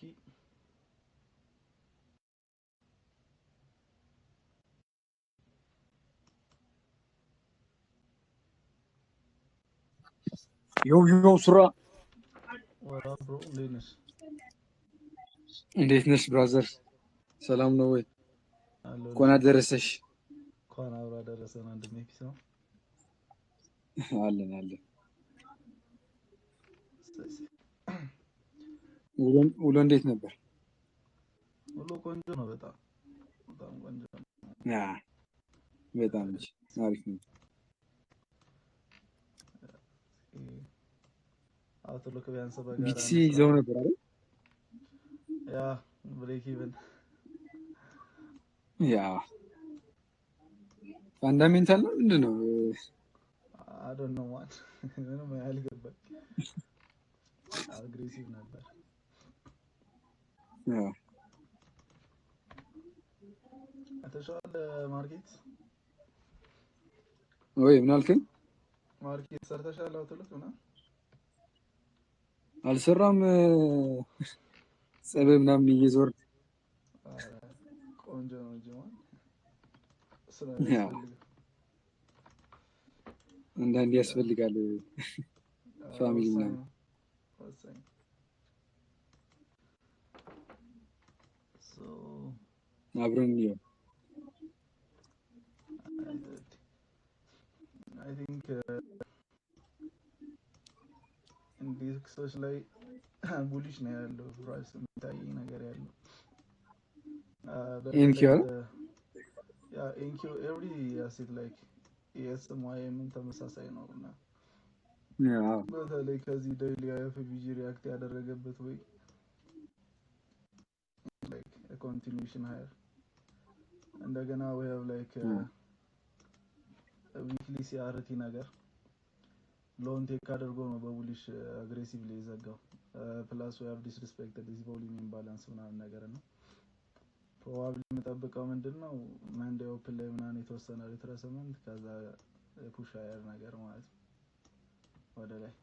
Mikey. Yo Sura. What up, bro? Linus. እንዴት ነሽ ብራዘር? ሰላም ነው ወይ? እንኳን አደረሰሽ። እንኳን አብሮ አደረሰን ወንድሜ። ፒስ ነው አለን አለን። ውሎ እንዴት ነበር? ውሎ ቆንጆ ነው። በጣም ቆንጆ ነው። በጣም አሪፍ ነው። አውትሉክ ቢያንስ በጋራ ቢቲሲ ይዘው ነበር አይደል? ያ ብሬክ ኢቨን ያ ፋንዳሜንታል ነው ምንድን ነው? አይ ዶንት ኖ ዋት ምንም አልገባኝ። አግሬሲቭ ነበር። ያ አተሻለ ማርኬት ወይ ምን አልከኝ? ማርኬት ሰርተሻል? አውትሉክ ምናምን አልሰራም። ጸበብ ምናምን እየዞር ቆንጆ ነው እንጂ ማለት አንዳንዴ ያስፈልጋል ፋሚሊ ምናምን። አብረን ነው I think ኢንዴክሶች ላይ ቡሊሽ ነው ያለው ፕራይስ የሚታይ ነገር ያለው ኤንኪው ያ ኤንኪው ኤቭሪ አሴት ላይክ ኤስም ዋይም ተመሳሳይ ነው እና በተለይ ከዚህ ዴይሊ አይኤፍቢጂ ሪያክት ያደረገበት ወይ ላይክ ኮንቲኒዩሽን ሃየር እንደገና we have like ዊክሊ ሲአርቲ ነገር ሎን ቴክ አድርጎ ነው በቡሊሽ አግሬሲቭሊ የዘጋው ፕላስ we have disrespected this volume imbalance ምናምን ነገር ነው ፕሮባብሊ የምጠብቀው ምንድነው ማንዴ ኦፕን ላይ ምናምን የተወሰነ ሪትሬስመንት ከዛ ፑሽ ሃየር ነገር ማለት ወደ ላይ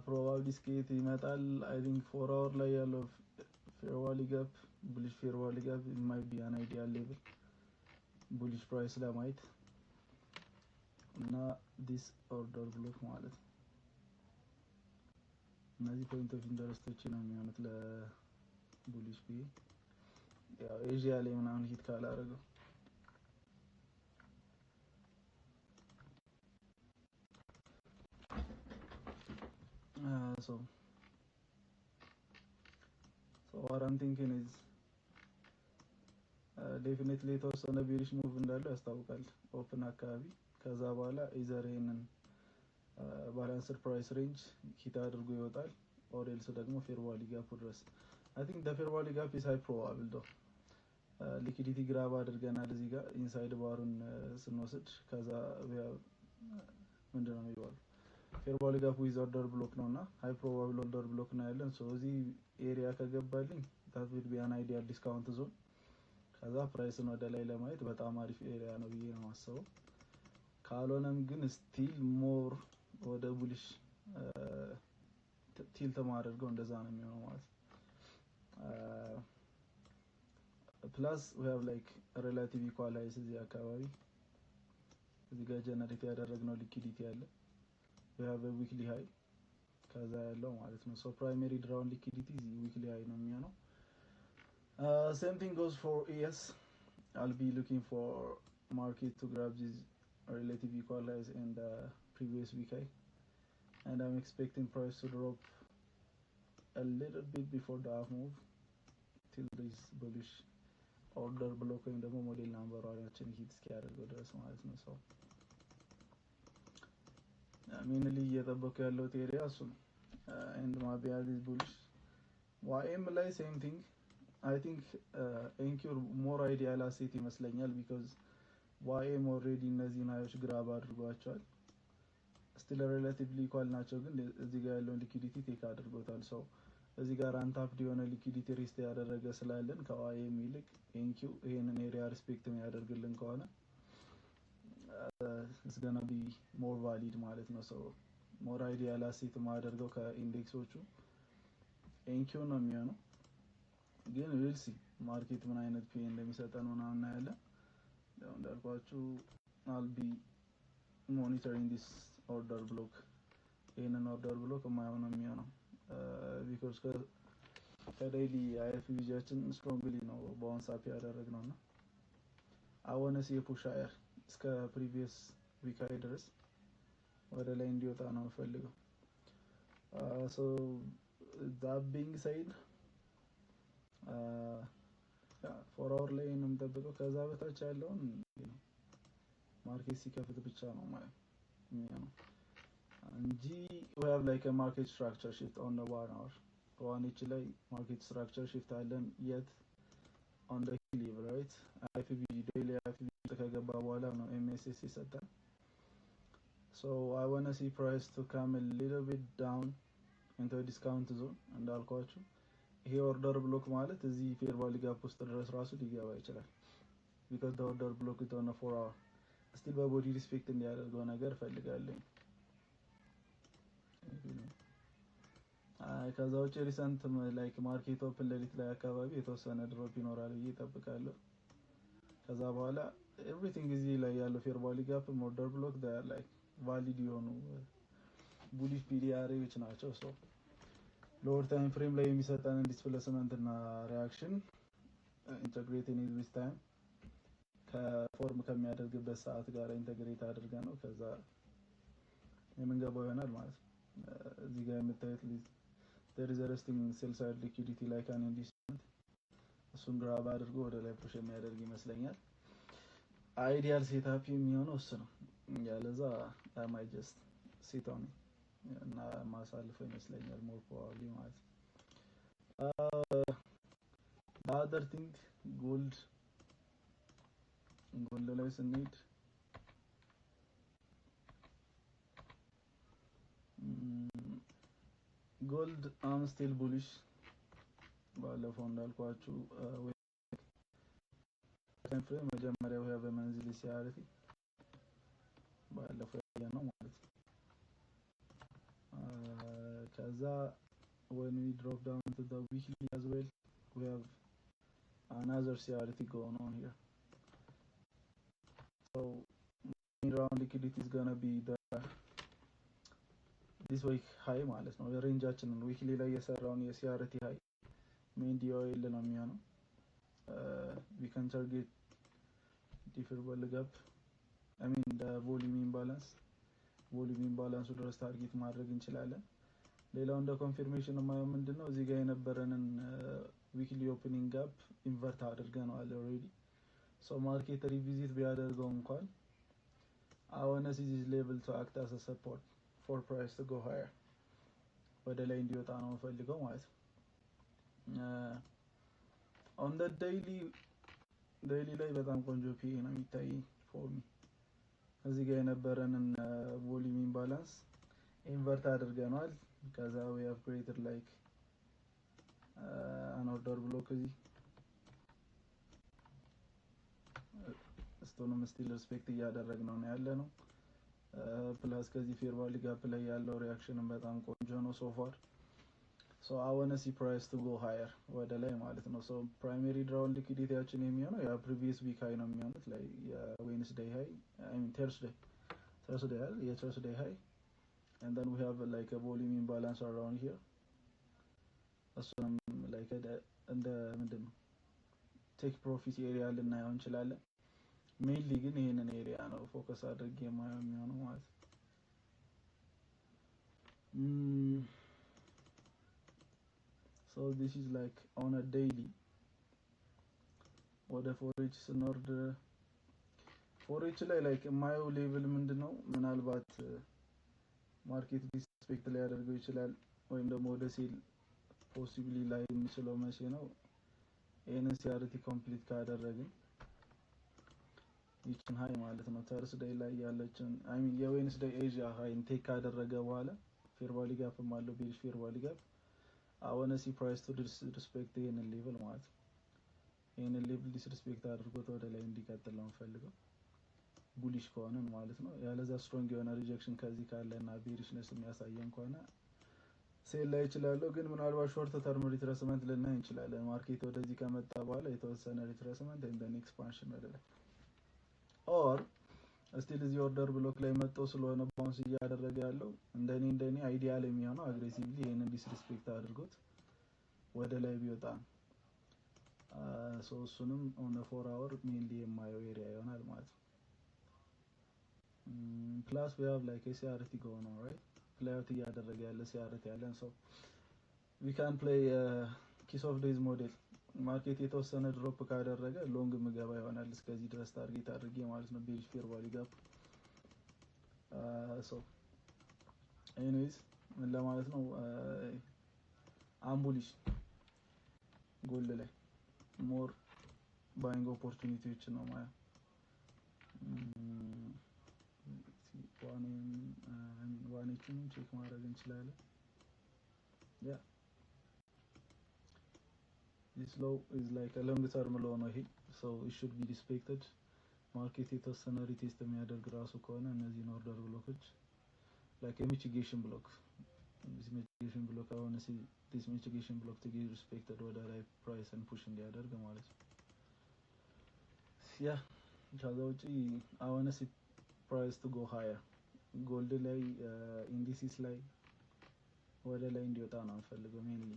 ፕሮባብሊ ስኬት ይመጣል I think 4 hour ላይ ያለው fair value gap bullish fair value gap it might be an ideal level bullish price ለማየት እና this order block ማለት እነዚህ ፖይንት ኦፍ ኢንተረስቶች ነው የሚሆኑት ለቡሊሽ ፒ ያው ኤዥያ ላይ ምናምን ሂት ካላረገው so what I'm thinking is definitely የተወሰነ ቤሪሽ ሙቭ እንዳለው ያስታውቃል ኦፕን አካባቢ ከዛ በኋላ ኢዘር ይሄንን ባላንስድ ፕራይስ ሬንጅ ሂት አድርጎ ይወጣል ኦር ኤልስ ደግሞ ፌር ቫልዩ ጋፕ ድረስ I think the fair value gap is high probable though ሊኩዲቲ ግራብ አድርገናል እዚህ ጋር ኢንሳይድ ባሩን ስንወስድ ከዛ ምንድነው የሚባለው ፌር ቫልዩ ጋፕ ዊዝ ኦርደር ብሎክ ነውና ሃይ ፕሮባብል ኦርደር ብሎክ ነው ያለን ሶ እዚህ ኤሪያ ከገባልኝ that would be an ideal discount zone ከዛ ፕራይስን ወደ ላይ ለማየት በጣም አሪፍ ኤሪያ ነው ብዬ ነው ማሰበው ካልሆነም ግን ስቲል ሞር ወደ ቡሊሽ ቲልት ማድረገው እንደዛ ነው የሚሆነው ማለት ፕላስ we have like relative equalize እዚህ አካባቢ እዚህ ጋር ጀነሬት ያደረግነው ሊኩዲቲ አለ we have a weekly high ከዛ ያለው ማለት ነው so primary drawn liquidity weekly high ነው የሚሆነው same thing goes for ES I'll be looking for market to grab this relative equalize in the previous week high and I'm expecting price to drop a little bit before the half move till this bullish order block ወይም ደግሞ ሞዴል ናምበር ዋናችን ሂት እስኪያደርገው ድረስ ማለት ነው so mainly እየጠበቁ ያለው ኤሪያ እሱ ነው and maybe this bullish YM ላይ same thing I think Encure more ideal asset ይመስለኛል because YM already እነዚህን ሃዮች ግራብ አድርጓቸዋል still relatively equal ናቸው ግን እዚህ ጋር ያለው ሊኩዲቲ ቴክ አድርጎታል so እዚህ ጋር አንታፕ የሆነ ሊኩዲቲ ሪስት ያደረገ ስላለን ከYM ይልቅ Encure ይሄንን ኤሪያ ሪስፔክት የሚያደርግልን ከሆነ it's gonna be more valid ማለት ነው so more ideal asset ማደርገው ከኢንዴክሶቹ ኤንኪው ነው የሚሆነው ግን ዊልሲ ማርኬት ምን አይነት ፒ እንደሚሰጠን ምናምን እናያለን። ያው እንዳልኳችሁ አልቢ ሞኒተሪንግ ዲስ ኦርደር ብሎክ ይሄንን ኦርደር ብሎክ የማይሆን ነው የሚሆነው ቢኮዝ ከዴይሊ አይኤፍቪጂያችን ስትሮንግሊ ነው ባውንስ አፕ ያደረግነውና አወነስ የፑሽ ሃየር እስከ ፕሪቪየስ ዊክ ሃይ ድረስ ወደ ላይ እንዲወጣ ነው ፈልገው ሶ that being said ፎር አወር ላይ ነው የምጠብቀው ከዛ በታች ያለውን ማርኬት ሲከፍት ብቻ ነው ማለት ነው እንጂ we have like a market structure shift on the 1 hour one each ላይ market structure shift አለን yet on the level right IFVG daily IFVG ከገባ በኋላ ነው MSS ይሰጣል so I want to see price to come a little bit down into a discount zone እንዳልኳችሁ ይሄ ኦርደር ብሎክ ማለት እዚህ ፌር ቫልዩ ጋፕ ውስጥ ድረስ ራሱ ሊገባ ይችላል because the order block is on a 4 hour still በቦዲ ሪስፔክት እንዲያደርገው ነገር ፈልጋለሁ ከዛ ውጪ ሪሰንት ላይክ ማርኬት ኦፕን ሌሊት ላይ አካባቢ የተወሰነ ድሮፕ ይኖራል ብዬ እጠብቃለሁ ከዛ በኋላ ኤቭሪቲንግ እዚህ ላይ ያለው ፌር ቫልዩ ጋፕ ኦርደር ብሎክ ዳር ላይክ ቫሊድ የሆኑ ቡሊሽ ፒዲአርዎች ናቸው ሶ ሎወር ታይም ፍሬም ላይ የሚሰጠን ዲስፕሌስመንት እና ሪአክሽን ኢንተግሬቲንግ ዊዝ ታይም ከፎርም ከሚያደርግበት ሰዓት ጋር ኢንተግሬት አድርገን ነው ከዛ የምንገባው ይሆናል ማለት ነው እዚህ ጋር የምታዩት there is a resting sell side liquidity like an indicent እሱን ግራብ አድርጎ ወደ ላይ ፑሽ የሚያደርግ ይመስለኛል አይዲያል ሴትአፕ የሚሆነው እሱ ነው ያለዛ I might just sit on it እና ማሳልፈው ይመስለኛል more probably ማለት the other thing gold ላይ ስንሄድ gold I'm still bullish ባለፈው እንዳልኳችሁ ታይም ፍሬም መጀመሪያው ያ በመንዝል ሲያርፊ ባለፈው ነው ማለት ነው ከዛ when we drop down to the weekly as well we have another CRT going on here so around liquidity is gonna be the this week high ማለት ነው የሬንጃችንን ዊክሊ ላይ የሰራውን የሲአርቲ ሃይ ሜን ዲኦኤል ነው የሚሆነው we can target different gap I mean the volume imbalance ድረስ ታርጌት ማድረግ እንችላለን ሌላው እንደ ኮንፊርሜሽን ማየው ምንድነው እዚህ ጋር የነበረንን ዊክሊ ኦፕኒንግ ጋፕ ኢንቨርት አድርገናል ኦሬዲ ሶ ማርኬት ሪቪዚት ቢያደርገው እንኳን I want to see this level to act as a support for price to go higher ወደ ላይ እንዲወጣ ነው ፈልገው ማለት ነው on the daily ላይ በጣም ቆንጆ ፒ ነው የሚታይ for me እዚህ ጋር የነበረንን ቮሊዩም ኢምባላንስ ኢንቨርት አድርገናል ከዛ we have created like an order block እዚህ ስቶንም ስቲል ሪስፔክት እያደረግነው ነው ያለ ነው ፕላስ ከዚህ ፌር ቫልዩ ጋፕ ላይ ያለው ሪአክሽንም በጣም ቆንጆ ነው so far so I want to see price to go higher ወደ ላይ ማለት ነው so primary draw liquidityያችን የሚሆነው ያ previous week high ነው የሚሆነው ላይ Wednesday high I mean Thursday high and then we have like a volume imbalance around here እሱንም like እንደ ምንድነው take profit area ልናየው እንችላለን mainly ግን ይሄንን ኤሪያ ነው ፎከስ አድርጌ የማየው የሚሆነው ማለት so this is like on a daily ወደ ፎሬጅ ስንወርድ ፎሬጅ ላይ like የማየው ሌቭል ምንድነው ምናልባት ማርኬት ሪስፔክት ላይ ያደርገው ይችላል ወይም ደግሞ ወደ ሴል ፖሲብሊ ላይ የሚችለው መቼ ነው ይሄንን ሲአርቲ ኮምፕሊት ካደረግን ይችን ሃይ ማለት ነው ተርስዴይ ላይ ያለችን አይ ሚን የዌንስዴይ ኤዥያ ሃይ ኢንቴክ ካደረገ በኋላ ፌር ቫልዩ ጋፕ ማለት ቤሪሽ ፌር ቫልዩ ጋፕ I want to see price to disrespect ይሄንን ሌቭል ማለት ይሄንን ሌቭል ዲስሪስፔክት አድርጎት ወደ ላይ እንዲቀጥል ነው ፈልገው ቡሊሽ ከሆነን ማለት ነው ያለዛ ስትሮንግ የሆነ ሪጀክሽን ከዚህ ካለና ቤሪሽነስ የሚያሳየን ከሆነ ሴል ላይ ይችላል ግን ምናልባት ሾርት ተርም ሪትሬስመንት ልናይ እንችላለን። ማርኬት ወደዚህ ከመጣ በኋላ የተወሰነ ሪትሬስመንት ኤንድ ዜን ኤክስፓንሽን ወደ ላይ ኦር ስቲል እዚህ ኦርደር ብሎክ ላይ መጥቶ ስለሆነ ባውንስ እያደረገ ያለው እንደኔ አይዲያል የሚሆነው አግሬሲቭሊ ይሄንን ዲስሪስፔክት አድርጎት ወደ ላይ ቢወጣ ነው። እሱንም ኦን 4 አወር ሜንሊ የማየው ኤሪያ ይሆናል ማለት ነው። ፕላስ we have like a CRT going on, right? ፕሌይአውት እያደረገ ያለ CRT ያለን ሰው we can play kiss of days ሞዴል ማርኬት የተወሰነ ድሮፕ ካደረገ ሎንግ ምገባ ይሆናል እስከዚህ ድረስ ታርጌት አድርጌ ማለት ነው። ቤሪሽ ፌር ቫሊ ጋፕ ኤኒዌይስ ምን ለማለት ነው አምቡሊሽ ጎልድ ላይ ሞር ባይንግ ኦፖርቹኒቲዎች ነው ማለት ዋኔችን ቼክ ማድረግ እንችላለን። ያ this low is like a long term low ነው ይሄ so it should be respected። ማርኬት የተወሰነ ሪቴስት የሚያደርግ ራሱ ከሆነ እነዚህ ኦርደር ብሎኮች like a mitigation block this mitigation block I want to see this mitigation block to get respected ወደ ላይ ፕራይስ and push እንዲያደርግ ማለት ነው። ያ ከዛ ውጪ I want to see price to go higher ጎልድ ላይ ኢንዲሲስ ላይ ወደ ላይ እንዲወጣ ነው የምፈልገው ሜንሊ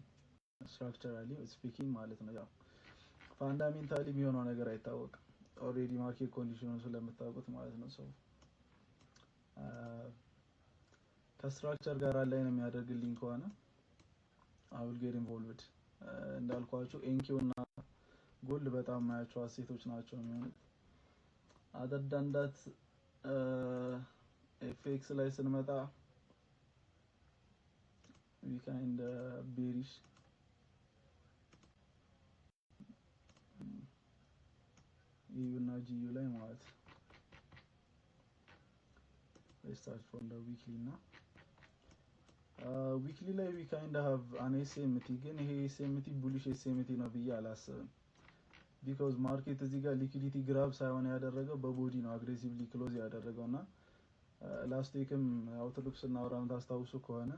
ስትራክቸራሊ ስፒኪንግ ማለት ነው። ያው ፋንዳሜንታሊ የሚሆነው ነገር አይታወቅም ኦልሬዲ ማርኬት ኮንዲሽኑን ስለምታውቁት ማለት ነው። ሰው ከስትራክቸር ጋር አላይን የሚያደርግልኝ ከሆነ I will get involved። እንዳልኳችሁ ኤንኪው እና ጎልድ በጣም ማያቸው አሴቶች ናቸው የሚሆኑት። አደር ዳንዳት ኤፍኤክስ ላይ ስንመጣ we kind bearish EU እና GU ላይ ማለት let's start from the weekly እና weekly ላይ we kind of have an SMT ግን ይሄ SMT bullish SMT ነው ብዬ አላስብም because ማርኬት እዚህ ጋር ሊኩዊዲቲ ግራብ ሳይሆን ያደረገው በቦዲ ነው አግሬሲቭሊ ክሎዝ ያደረገውና ላስት ዊክም አውትሉክ ስናወራም ታስታውሱ ከሆነ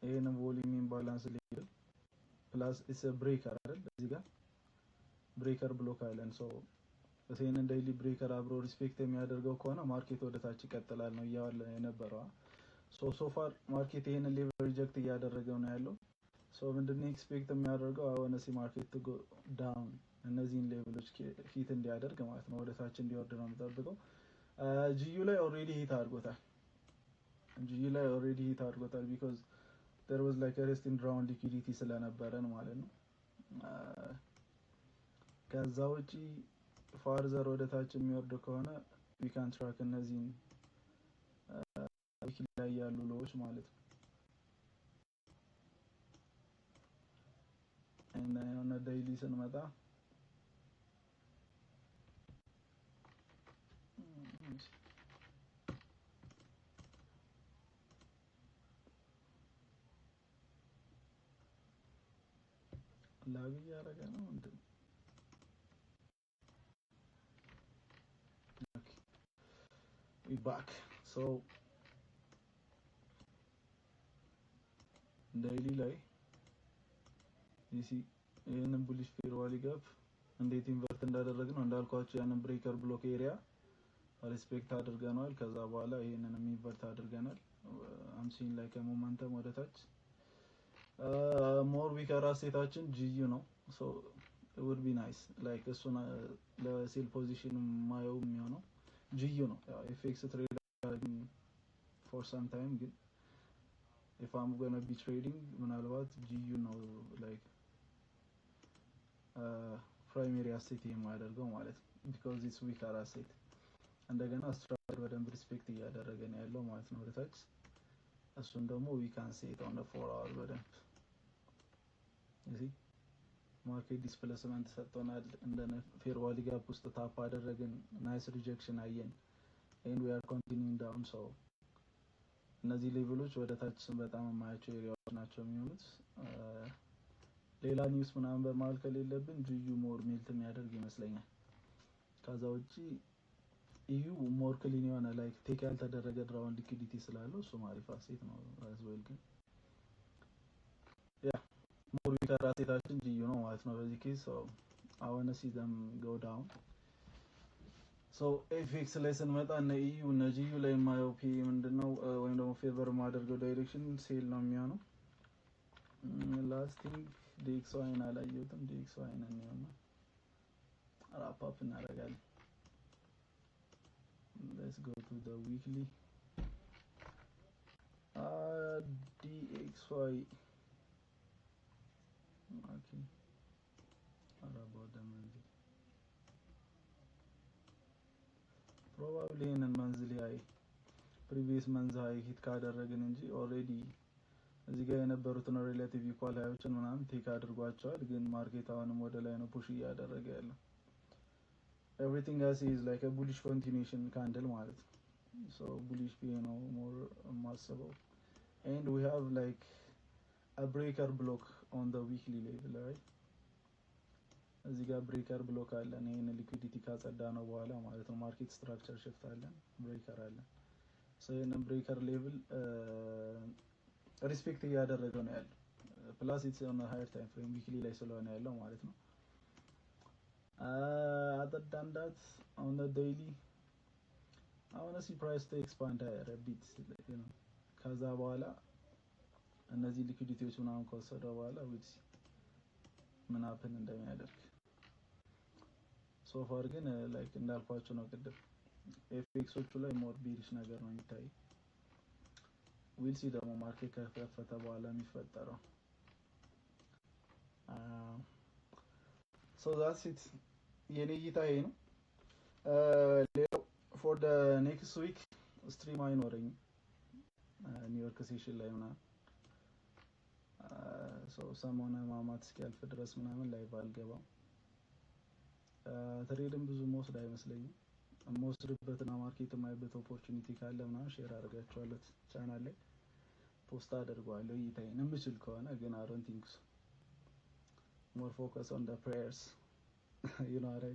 ይሄንን ቮሊዩም ኢምባላንስ ሊል ፕላስ ኢትስ አ ብሬከር አይደል እዚህ ጋር ብሬከር ብሎክ አለን ሶ እሴንን ዴይሊ ብሬከር አብሮ ሪስፔክት የሚያደርገው ከሆነ ማርኬት ወደ ታች ይቀጥላል ነው ያለ የነበረው ሶ ፋር ማርኬት ይሄንን ሌቨል ሪጀክት እያደረገው ነው ያለው ሶ ምንድነው ኤክስፔክት የሚያደርገው አሁን እዚህ ማርኬት ቱ ጎ ዳውን እነዚህን ሌቨሎች ሂት እንዲያደርግ ማለት ነው ወደ ታች እንዲወርድ ነው የምጠብቀው። ጂዩ ላይ ኦልሬዲ ሂት አድርጎታል because there was like a resting round liquidity ስለነበረን ማለት ነው። ከዛ ውጪ ፋርዘር ወደ ታች የሚወርድ ከሆነ we can track እነዚህን ዊክሊ ላይ ያሉ ሎዎች ማለት ነው እና የሆነ ዴይሊ ስንመጣ ላግ እያደረገ ነው እንዴ? we back so ዴይሊ ላይ ይሄንን ቡሊሽ ፌር ቫሊ ጋፕ እንዴት ኢንቨርት እንዳደረግነው እንዳልኳችሁ ያንን ብሬከር ብሎክ ኤሪያ ሪስፔክት አድርገናል። ከዛ በኋላ ይሄንን ኢንቨርት አድርገናል። አም ሲን ላይክ ሞመንተም ወደ ታች ሞር ዊከር አሴታችን ጂዩ ነው ሶ it would be nice like እሱን ለሴል ፖዚሽን ማየው የሚሆነው ጂዩ ነው። ያው ኤፍኤክስ ትሬድ for some time ግን if I'm going to be trading ምናልባት ጂዩ ነው like ፕራይመሪ አሴት የማያደርገው ማለት ነው because it's weaker asset እንደገና ስትራክቸር በደንብ ሪስፔክት እያደረገ ነው ያለው ማለት ነው ወደ ታች እሱን ደግሞ we can see it on the 4 hour በደንብ እዚህ ማርኬት ዲስፕሌስመንት ሰጥቶናል እንደነ ፌር ቫሊ ጋፕ ውስጥ ታፕ አደረግን ናይስ ሪጀክሽን አየን and we are continuing down so እነዚህ ሌቭሎች ወደ ታች በጣም የማያቸው ኤሪያዎች ናቸው የሚሆኑት። ሌላ ኒውስ ምናምን በመሀል ከሌለብን ጂዩ ሞር ሜልት የሚያደርግ ይመስለኛል። ከዛ ውጪ ኢዩ ሞር ክሊን የሆነ ላይክ ቴክ ያልተደረገ ድራውን ሊኩዊዲቲ ስላለው እሱ አሪፍ አሴት ነው as well ግን ያ ሞር ዊከር አሴታችን ጂዩ ነው ማለት ነው በዚህ ኬስ። ሶ አይ ዋና ሲ ዘም ጎ ዳውን። ሶ ኤፍኤክስ ላይ ስንመጣ እነ ኢዩ እነ ጂዩ ላይ የማየው ፒ ምንድነው ወይም ደግሞ ፌቨር የማደርገው ዳይሬክሽን ሴል ነው የሚሆነው። ላስቲንግ ዲኤክስ ዋይን አላየሁትም። ዲኤክስ ዋይን ነው ራፕ አፕ እናደርጋለን። ሌትስ ጎ ቱ ዘ ዊክሊ DXY. Okay. What about the monthly? Probably in a monthly high. Previous months high hit ካደረግን እንጂ ኦልሬዲ እዚህ ጋር የነበሩትን ሪሌቲቭ ኢኳል ሃዮችን ምናምን ቴክ አድርጓቸዋል። ግን ማርኬት አሁንም ወደ ላይ ነው ፑሽ እያደረገ ያለው። Everything I see is like a bullish continuation candle ማለት ነው። So bullish P ነው more ማስበው. And we have like a breaker block on the weekly level, right? እዚህ ጋር ብሬከር ብሎክ አለን። ይሄን ሊኩዊዲቲ ካጸዳ ነው በኋላ ማለት ነው ማርኬት ስትራክቸር ሽፍት አለን፣ ብሬከር አለን። ሶ ይሄን ብሬከር ሌቭል ሪስፔክት እያደረገ ነው ያለው። ፕላስ ኢትስ ኦን ሃየር ታይም ፍሬም ዊክሊ ላይ ስለሆነ ያለው ማለት ነው። other than that on the daily I want to see price to expand a bit, you know. ከዛ በኋላ እነዚህ ሊኩዊዲቲዎች ምናምን ከወሰደ በኋላ ዊች ምን አፕን እንደሚያደርግ ሶ ፋር ግን ላይክ እንዳልኳችሁ ነው ቅድም ኤፍኤክሶቹ ላይ ሞር ቢሪሽ ነገር ነው የሚታይ። ዊል ሲ ደግሞ ማርኬት ከከፈተ በኋላ የሚፈጠረው ሶ ዛትስ ኢት የኔ እይታ ይሄ ነው። ሌላው ፎር ደ ኔክስት ዊክ ስትሪም አይኖረኝም ኒውዮርክ ሴሽን ላይ ምናምን ሰሞነ ማማት እስኪያልፍ ድረስ ምናምን ላይቭ አልገባም። ትሬድም ብዙ መወስድ አይመስለኝም። የምወስድበትና ማርኬት የማይበት ኦፖርቹኒቲ ካለ ምናምን ሼር አድርጋቸዋለሁ ቻናል ላይ ፖስት አደርገዋለሁ እይታዬን የምችል ከሆነ። ግን አይ ዶንት ቲንክ ሞር ፎከስ ኦን ዘ ፕሬየርስ ዩ ኖ አይ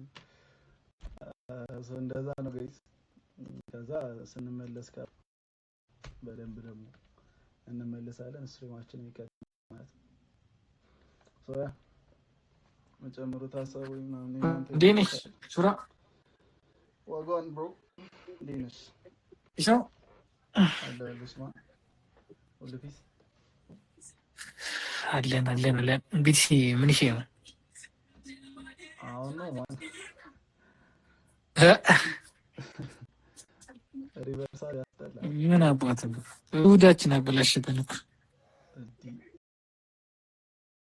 ሶ እንደዛ ነው ጋይስ። ከዛ ስንመለስ ጋር በደንብ ደግሞ እንመለሳለን። ስትሪማችን ይቀጥላል ማለት ነው። ሶ ያ መጨመሩት ሀሳብ ወይ ምናምን ዴኒሽ ሱራ ዋጋን ብሮ ዴኒሽ ይሰው አለልሽ ማ ሁሉ ፒስ አለን እንግዲህ ምን ይሄ ነው አሁን ነው ማለት ሪቨርሳል ያስጠላል። ምን አባቱ እሑዳችን አበላሽተን እኮ